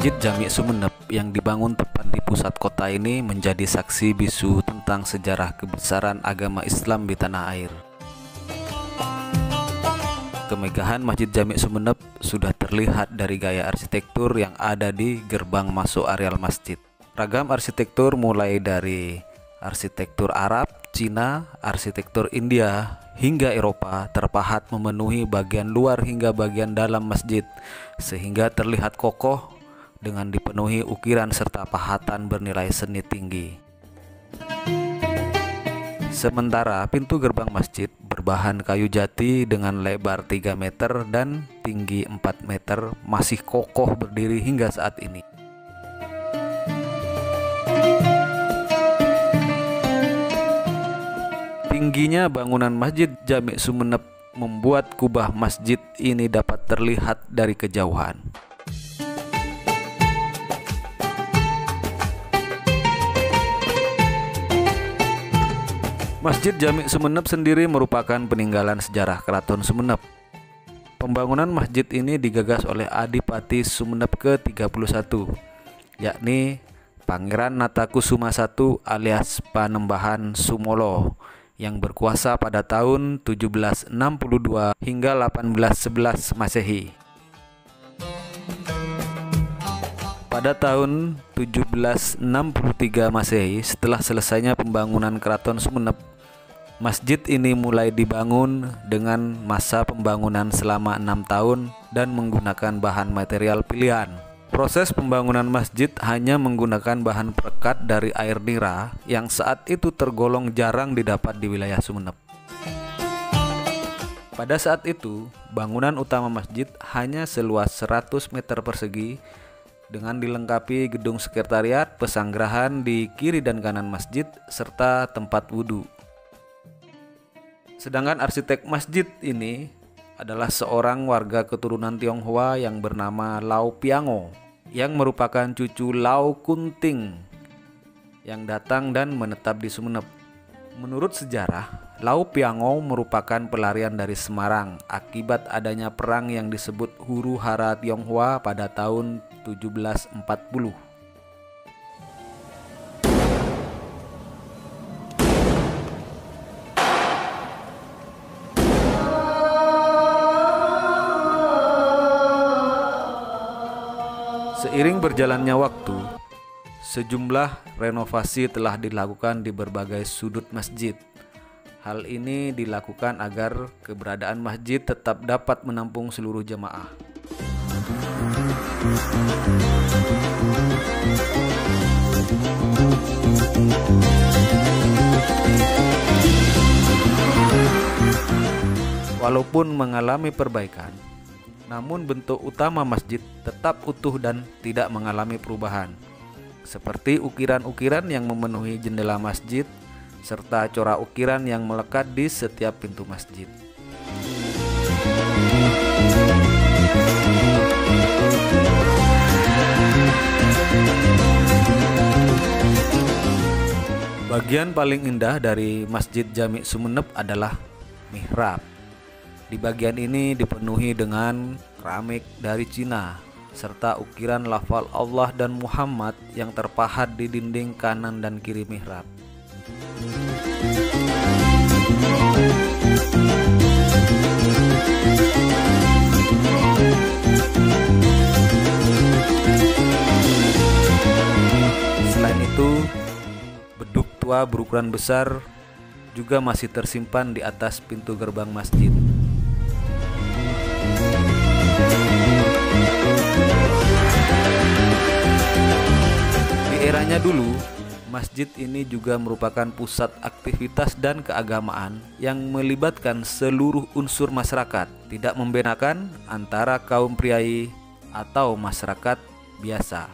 Masjid Jami' Sumeneb yang dibangun tepat di pusat kota ini menjadi saksi bisu tentang sejarah kebesaran agama Islam di tanah air. Kemegahan Masjid Jami' Sumeneb sudah terlihat dari gaya arsitektur yang ada di gerbang masuk areal masjid. Ragam arsitektur mulai dari arsitektur Arab, Cina, arsitektur India, hingga Eropa terpahat memenuhi bagian luar hingga bagian dalam masjid, sehingga terlihat kokoh dengan dipenuhi ukiran serta pahatan bernilai seni tinggi. Sementara pintu gerbang masjid berbahan kayu jati dengan lebar 3 meter dan tinggi 4 meter masih kokoh berdiri hingga saat ini. Tingginya bangunan Masjid Jami' Sumeneb membuat kubah masjid ini dapat terlihat dari kejauhan. Masjid Jami' Sumeneb sendiri merupakan peninggalan sejarah Keraton Sumeneb. Pembangunan masjid ini digagas oleh Adipati Sumeneb ke-31, yakni Pangeran Natakusuma I alias Panembahan Sumolo, yang berkuasa pada tahun 1762 hingga 1811 Masehi. Pada tahun 1763 Masehi, setelah selesainya pembangunan Keraton Sumeneb, masjid ini mulai dibangun dengan masa pembangunan selama 6 tahun dan menggunakan bahan material pilihan. Proses pembangunan masjid hanya menggunakan bahan perekat dari air nira yang saat itu tergolong jarang didapat di wilayah Sumeneb. Pada saat itu, bangunan utama masjid hanya seluas 100 meter persegi dengan dilengkapi gedung sekretariat, pesanggerahan di kiri dan kanan masjid, serta tempat wudhu. Sedangkan arsitek masjid ini adalah seorang warga keturunan Tionghoa yang bernama Lau Piango, yang merupakan cucu Lau Kunting yang datang dan menetap di Sumeneb. Menurut sejarah, Lau Piango merupakan pelarian dari Semarang akibat adanya perang yang disebut Huru Hara Tionghoa pada tahun 1740. Seiring berjalannya waktu, sejumlah renovasi telah dilakukan di berbagai sudut masjid. Hal ini dilakukan agar keberadaan masjid tetap dapat menampung seluruh jemaah. Walaupun mengalami perbaikan, namun bentuk utama masjid tetap utuh dan tidak mengalami perubahan, seperti ukiran-ukiran yang memenuhi jendela masjid serta corak ukiran yang melekat di setiap pintu masjid. Bagian paling indah dari Masjid Jami' Sumeneb adalah mihrab. Di bagian ini dipenuhi dengan keramik dari Cina serta ukiran lafal Allah dan Muhammad yang terpahat di dinding kanan dan kiri mihrab. Selain itu, beduk tua berukuran besar juga masih tersimpan di atas pintu gerbang masjid. Di eranya dulu, masjid ini juga merupakan pusat aktivitas dan keagamaan yang melibatkan seluruh unsur masyarakat, tidak membedakan antara kaum priai atau masyarakat biasa.